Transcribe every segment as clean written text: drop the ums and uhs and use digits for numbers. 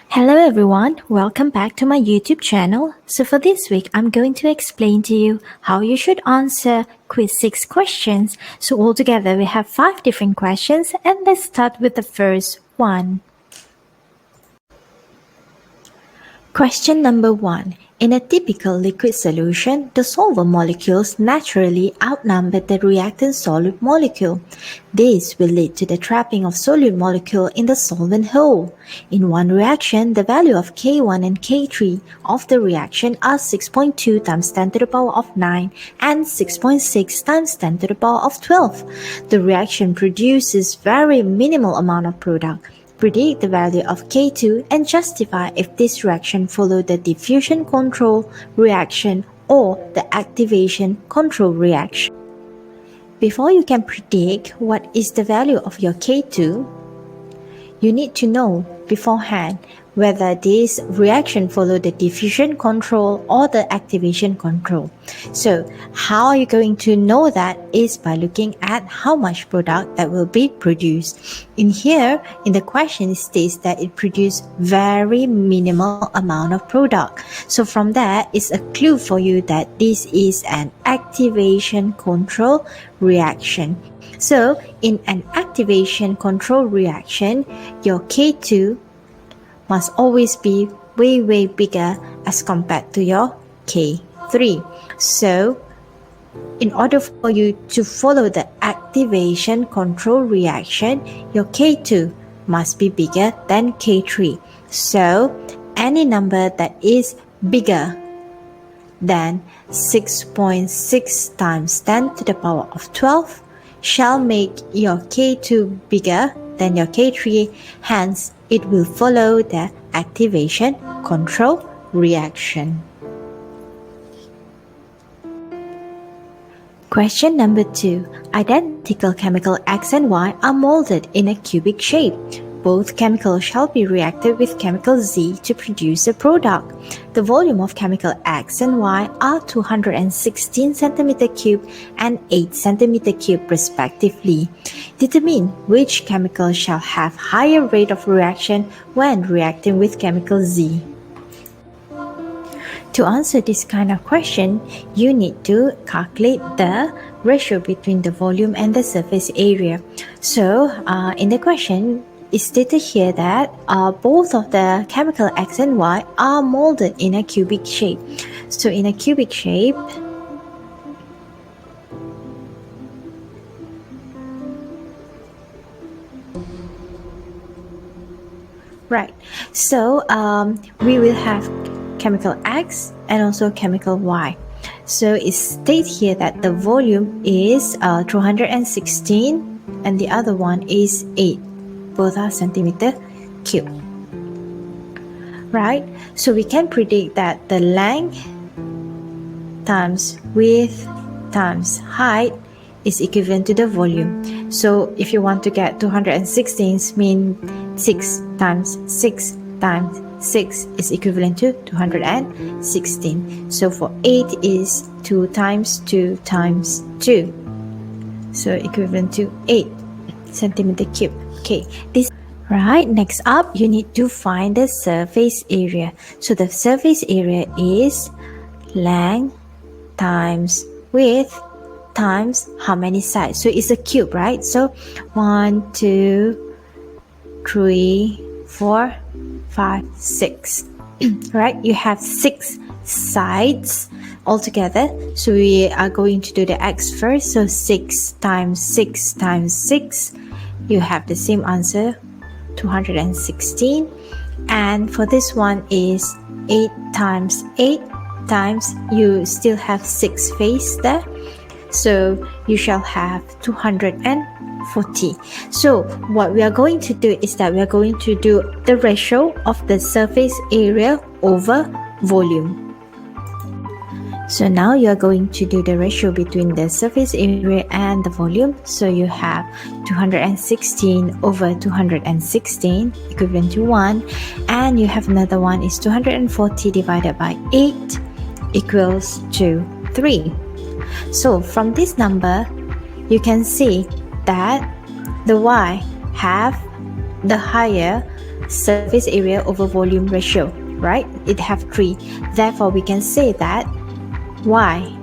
Hello everyone, welcome back to my YouTube channel. So for this week, I'm going to explain to you how you should answer quiz 6 questions. So altogether we have 5 different questions and let's start with the first one. Question number 1. In a typical liquid solution, the solvent molecules naturally outnumber the reactant solute molecule. This will lead to the trapping of solute molecule in the solvent hole. In one reaction, the value of K1 and K3 of the reaction are 6.2 times 10 to the power of 9 and 6.6 times 10 to the power of 12. The reaction produces very minimal amount of product. Predict the value of K2 and justify if this reaction followed the diffusion control reaction or the activation control reaction. Before you can predict what is the value of your K2, you need to know beforehand whether this reaction follow the diffusion control or the activation control. So how are you going to know that is by looking at how much product that will be produced. In here, in the question, it states that it produced very minimal amount of product. So from that, it's a clue for you that this is an activation control reaction. So in an activation control reaction, your K2 must always be way bigger as compared to your K3. So in order for you to follow the activation control reaction, your K2 must be bigger than K3. So any number that is bigger than 6.6 times 10 to the power of 12 shall make your K2 bigger than your K3, hence it will follow the activation control reaction. Question number 2. Identical chemical X and Y are molded in a cubic shape. Both chemicals shall be reacted with chemical Z to produce a product. The volume of chemical X and Y are 216 cm3 and 8 cm3 respectively. Determine which chemical shall have higher rate of reaction when reacting with chemical Z. To answer this kind of question, you need to calculate the ratio between the volume and the surface area. So in the question, it's stated here that both of the chemical X and Y are molded in a cubic shape. So in a cubic shape, right, so we will have chemical X and also chemical Y. So it states here that the volume is 216 and the other one is 8. Both are centimeter cube. Right? So we can predict that the length times width times height is equivalent to the volume. So if you want to get 216 means 6 times 6 times 6 is equivalent to 216. So for 8 is 2 times 2 times 2. So equivalent to 8 centimeter cube. Okay, this right. Next up, you need to find the surface area. So the surface area is length times width times how many sides. So it's a cube, right? So 1, 2, 3, 4, 5, 6. Right? You have 6 sides altogether. So we are going to do the X first. So 6 times 6 times 6. You have the same answer, 216. And for this one is 8 times 8 times, you still have 6 face there. So you shall have 240. So what we are going to do is that we are going to do the ratio of the surface area over volume. So now you are going to do the ratio between the surface area and the volume. So you have 216 over 216 equivalent to 1. And you have another one is 240 divided by 8 equals to 3. So from this number, you can see that the Y have the higher surface area over volume ratio, right? It have 3. Therefore, we can say that Y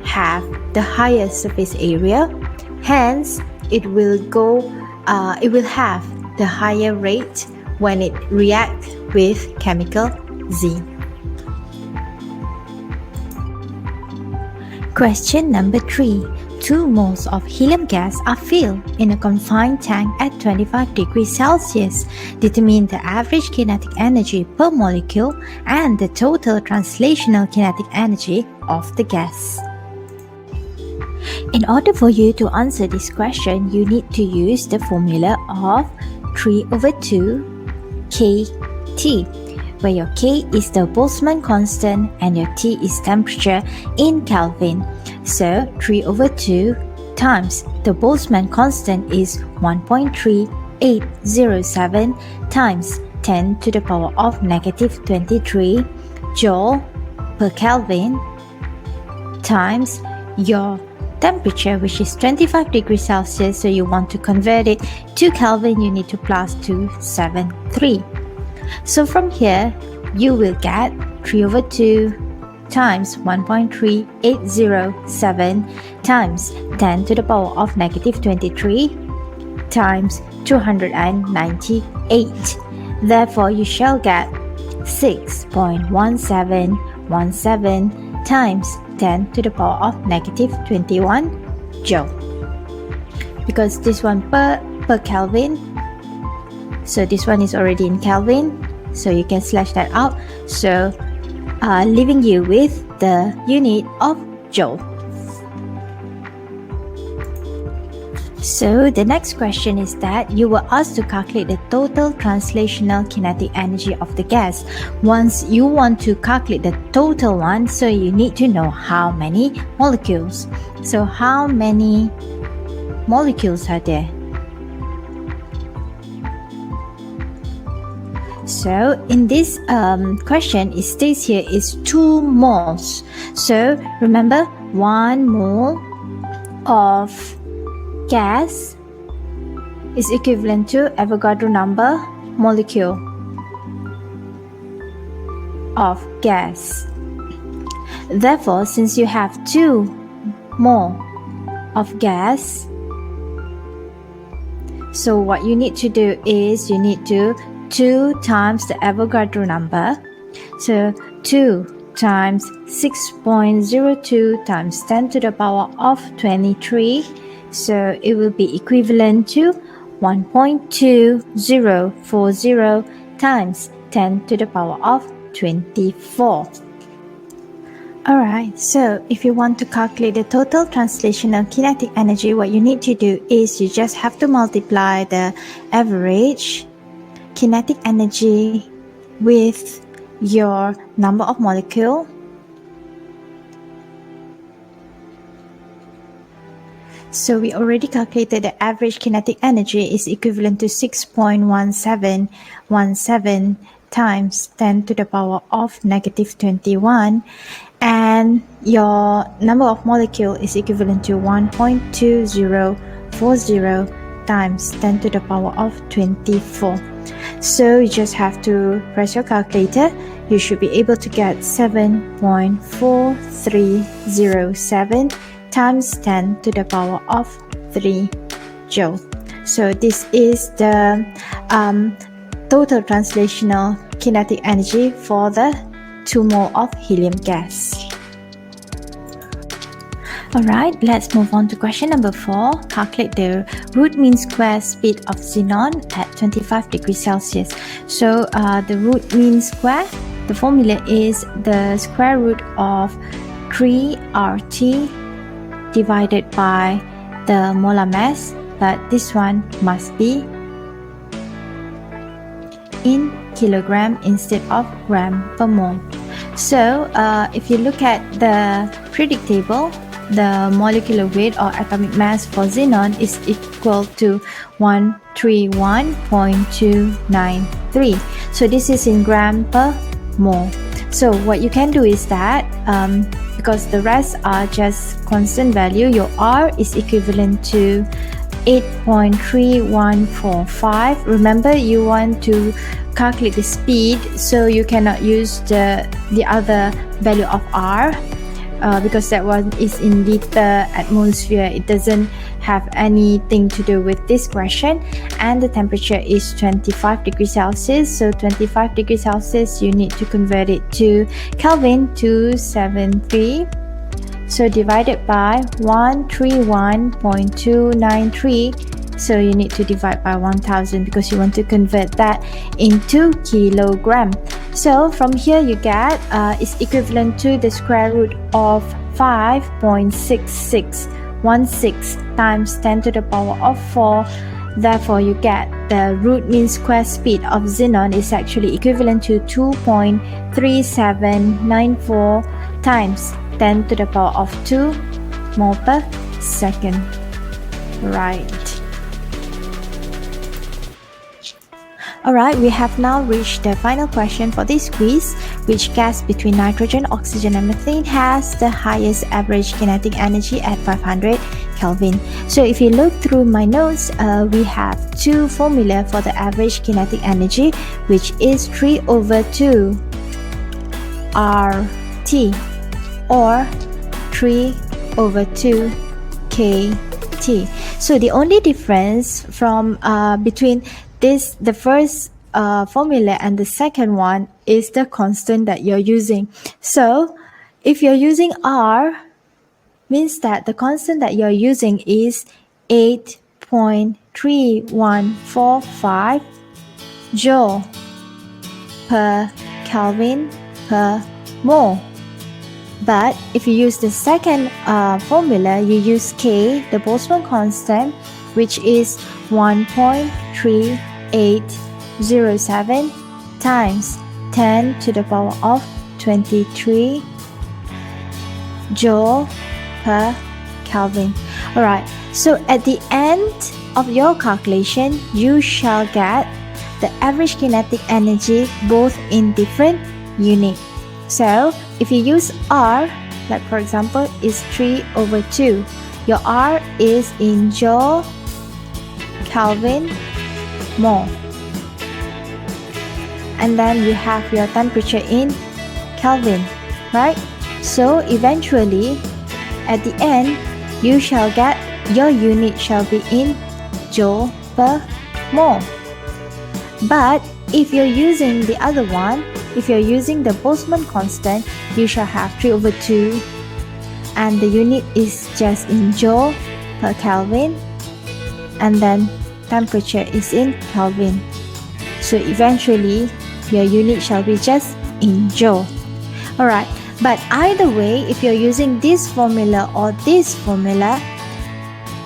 have the higher surface area, hence it will have the higher rate when it reacts with chemical Z. Question number 3. 2 moles of helium gas are filled in a confined tank at 25 degrees Celsius. Determine the average kinetic energy per molecule and the total translational kinetic energy of the gas. In order for you to answer this question, you need to use the formula of 3/2 kT, where your K is the Boltzmann constant and your T is temperature in Kelvin. So 3/2 times the Boltzmann constant is 1.3807 times 10 to the power of negative 23 joule per Kelvin times your temperature, which is 25 degrees Celsius. So you want to convert it to Kelvin, you need to plus 273. So from here, you will get 3/2 times 1.3807 times 10 to the power of negative 23 times 298. Therefore, you shall get 6.1717 times 10 to the power of negative 21 joule. Because this one per Kelvin, so this one is already in Kelvin, so you can slash that out. So leaving you with the unit of joule. So the next question is that you were asked to calculate the total translational kinetic energy of the gas. Once you want to calculate the total one, so you need to know how many molecules. So how many molecules are there? So in this question, it states here is 2 moles. So remember, 1 mole of gas is equivalent to Avogadro number molecule of gas. Therefore, since you have 2 mole of gas, so what you need to do is you need to 2 times the Avogadro number. So 2 times 6.02 times 10 to the power of 23. So it will be equivalent to 1.2040 times 10 to the power of 24. Alright, so if you want to calculate the total translational kinetic energy, what you need to do is you just have to multiply the average kinetic energy with your number of molecule. So we already calculated the average kinetic energy is equivalent to 6.1717 times 10 to the power of negative 21, and your number of molecule is equivalent to 1.2040 times 10 to the power of 24. So you just have to press your calculator. You should be able to get 7.4307 times 10 to the power of 3 joule. So this is the total translational kinetic energy for the 2 mole of helium gas. Alright, let's move on to question number 4. Calculate the root mean square speed of xenon at 25 degrees Celsius. So the root mean square, the formula is the square root of 3RT divided by the molar mass, but this one must be in kilogram instead of gram per mole. So if you look at the periodic table, the molecular weight or atomic mass for xenon is equal to 131.293. So this is in gram per mole. So what you can do is that because the rest are just constant value, your R is equivalent to 8.3145. Remember, you want to calculate the speed, so you cannot use the other value of R because that one is in liter atmosphere. It doesn't have anything to do with this question. And the temperature is 25 degrees Celsius. So 25 degrees Celsius, you need to convert it to Kelvin 273. So divided by 131.293. So you need to divide by 1000 because you want to convert that into kilogram. So from here you get is equivalent to the square root of 5.6616 times 10 to the power of 4. Therefore you get the root mean square speed of xenon is actually equivalent to 2.3794 times 10 to the power of 2 mole per second. Right. Alright, we have now reached the final question for this quiz. Which gas between nitrogen, oxygen and methane has the highest average kinetic energy at 500 Kelvin? So if you look through my notes, we have two formula for the average kinetic energy, which is 3/2 RT or 3/2 KT. So the only difference from between the first formula and the second one is the constant that you're using. So if you're using R, means that the constant that you're using is 8.3145 joule per Kelvin per mole. But if you use the second formula, you use K, the Boltzmann constant, which is 1.3807 times 10 to the power of 23 joule per Kelvin. Alright, so at the end of your calculation, you shall get the average kinetic energy both in different units. So if you use R, like for example, is 3/2. Your R is in joule, Kelvin, mole. And then you have your temperature in Kelvin, right? So eventually, at the end, you shall get your unit shall be in joule per mole. But if you're using the other one, if you're using the Boltzmann constant, you shall have 3/2 and the unit is just in joule per Kelvin, and then temperature is in Kelvin. So eventually your unit shall be just in joule. Alright, but either way, if you're using this formula or this formula,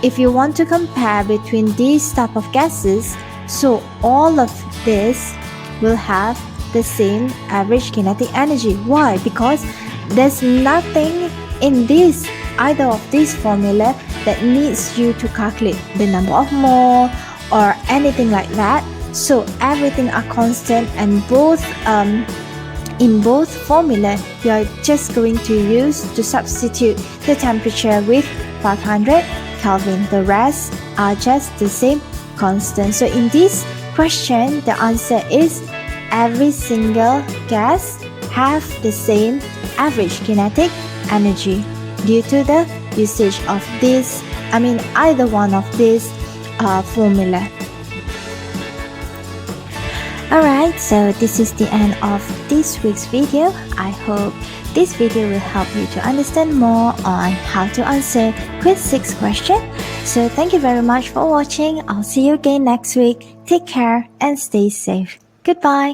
if you want to compare between these type of gases, so all of this will have the same average kinetic energy. Why? Because there's nothing in this either of this formula that needs you to calculate the number of mole or anything like that. So everything are constant, and both in both formula you are just going to use to substitute the temperature with 500 Kelvin. The rest are just the same constant. So in this question, the answer is every single gas have the same average kinetic energy due to the usage of this, either one of these formula. Alright, so this is the end of this week's video. I hope this video will help you to understand more on how to answer quiz 6 question. So thank you very much for watching. I'll see you again next week. Take care and stay safe. Goodbye.